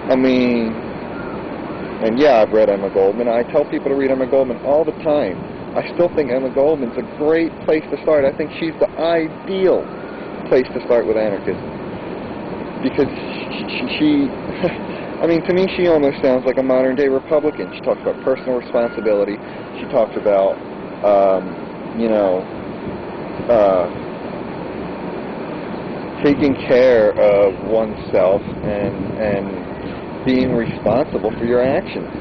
I mean, and yeah, I've read Emma Goldman. I tell people to read Emma Goldman all the time. I still think Emma Goldman's a great place to start. I think she's the ideal place to start with anarchism. Because she I mean, to me, she almost sounds like a modern-day Republican. She talks about personal responsibility. She talks about, taking care of oneself and being responsible for your actions.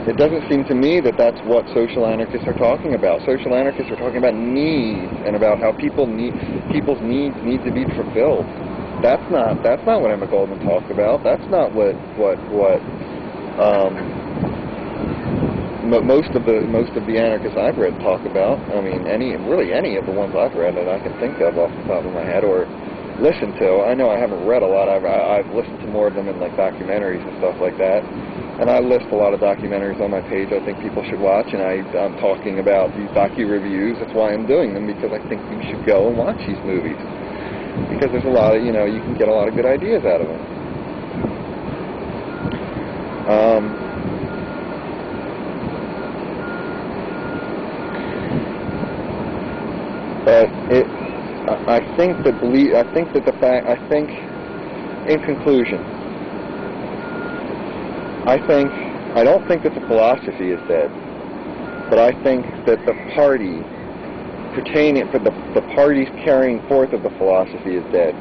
It doesn't seem to me that that's what social anarchists are talking about. Social anarchists are talking about needs and about how people's needs need to be fulfilled. That's not what Emma Goldman talks about. That's not what most of the anarchists I've read talk about. I mean, any of the ones I've read that I can think of off the top of my head or listened to. I know I haven't read a lot. I've listened to more of them in like documentaries and stuff like that. And I list a lot of documentaries on my page I think people should watch, and I'm talking about these docu-reviews. That's why I'm doing them, because I think you should go and watch these movies. Because there's a lot of, you can get a lot of good ideas out of them. In conclusion, I don't think that the philosophy is dead, but I think that the party the parties carrying forth of the philosophy is dead.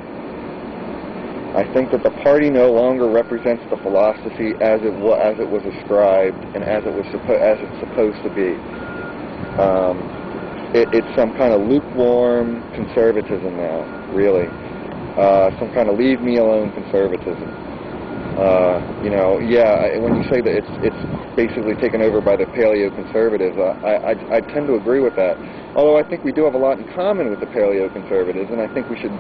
I think that the party no longer represents the philosophy as it was ascribed and as it's supposed to be. It's some kind of lukewarm conservatism now, really. Some kind of leave me alone conservatism. When you say that it's basically taken over by the paleo-conservatives, I tend to agree with that. Although I think we do have a lot in common with the paleo-conservatives, and I think we should.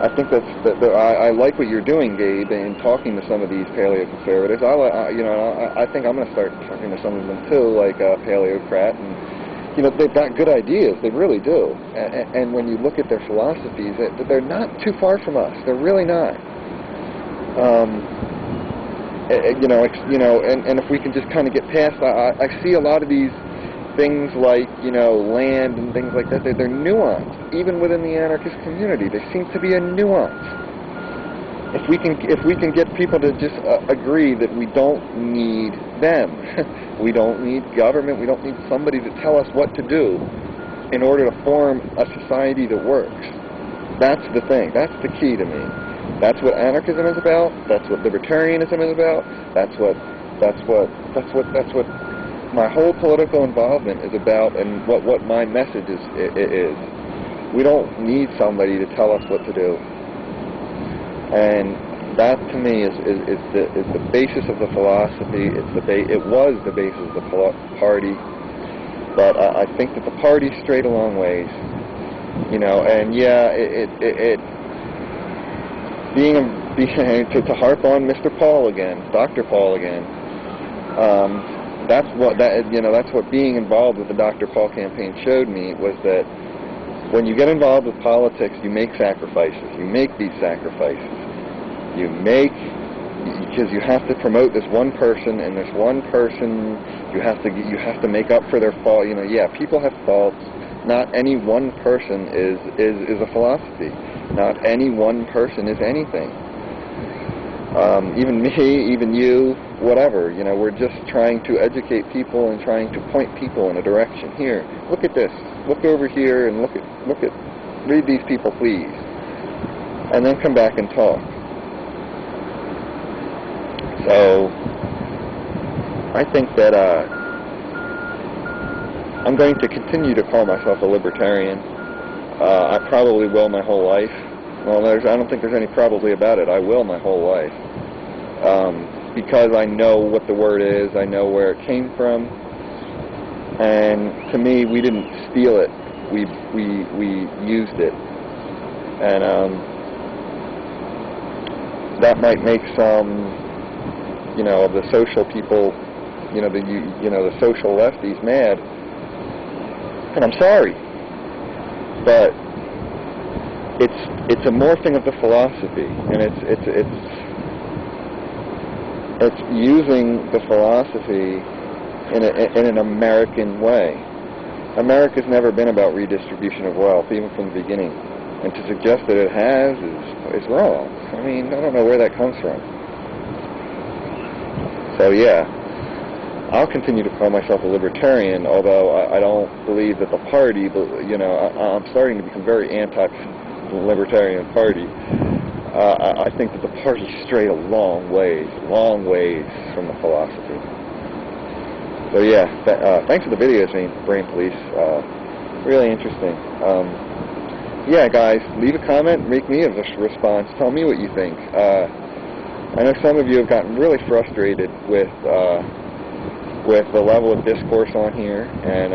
I think I like what you're doing, Gabe, in talking to some of these paleo-conservatives. I think I'm going to start talking to some of them too, like Paleocrat, and they've got good ideas. They really do. And when you look at their philosophies, they're not too far from us. They're really not. And if we can just kind of get past, I see a lot of these things like, land and things like that. They're nuanced, even within the anarchist community. There seems to be a nuance. If we can get people to just agree that we don't need them, we don't need government, we don't need somebody to tell us what to do in order to form a society that works. That's the thing. That's the key to me. That's what anarchism is about. That's what libertarianism is about. That's what my whole political involvement is about, and what my message is. We don't need somebody to tell us what to do. And that, to me, is the basis of the philosophy. It was the basis of the party. But I think that the party strayed a long ways. And yeah, to harp on Mr. Paul again, Dr. Paul again. That's what being involved with the Dr. Paul campaign showed me, was that when you get involved with politics, you make sacrifices. You make these sacrifices. Because you have to promote this one person, and this one person you have to make up for their fault. People have faults. Not any one person is a philosophy. Not any one person is anything. Even me, even you, whatever. We're just trying to educate people and trying to point people in a direction. Here, look at this. Look over here and read these people, please. And then come back and talk. So, I think that I'm going to continue to call myself a libertarian. I probably will my whole life. Well, I don't think there's any probably about it. I will my whole life. Because I know what the word is. I know where it came from. And to me, we didn't steal it. We used it. And that might make some, of the social people, the social lefties mad. And I'm sorry. But it's a morphing of the philosophy, and It's using the philosophy in an American way. America's never been about redistribution of wealth, even from the beginning. And to suggest that it has is wrong. I mean, I don't know where that comes from. So yeah, I'll continue to call myself a libertarian, although I don't believe that the party, you know, I'm starting to become very anti-libertarian party. I think that the party strayed a long ways from the philosophy. So yeah, thanks for the videos, Brain Police. Really interesting. Yeah, guys, leave a comment, make me a response, tell me what you think. I know some of you have gotten really frustrated with the level of discourse on here, and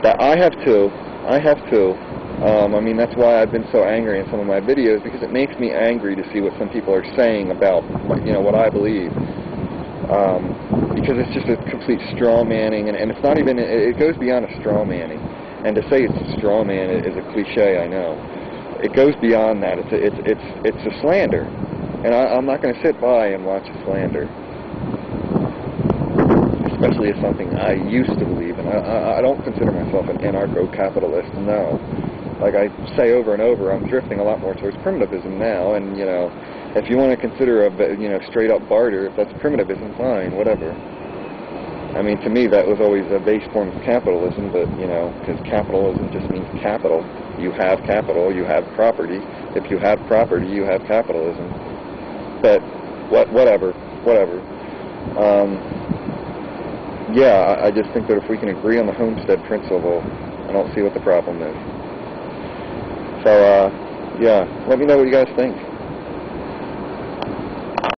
that I have too. I mean, that's why I've been so angry in some of my videos, because it makes me angry to see what some people are saying about, you know, what I believe. Because it's just a complete straw manning, and it's not even, it goes beyond a straw manning. And to say it's a straw man is a cliche, I know. It goes beyond that. It's a slander, and I'm not going to sit by and watch a slander, especially as something I used to believe in. I don't consider myself an anarcho-capitalist, no. Like I say over and over, I'm drifting a lot more towards primitivism now, and, you know, if you want to consider straight-up barter, if that's primitivism, fine, whatever. I mean, to me, that was always a base form of capitalism, but, you know, because capitalism just means capital. You have capital, you have property. If you have property, you have capitalism. But, whatever. Yeah, I just think that if we can agree on the homestead principle, I don't see what the problem is. So, yeah, let me know what you guys think.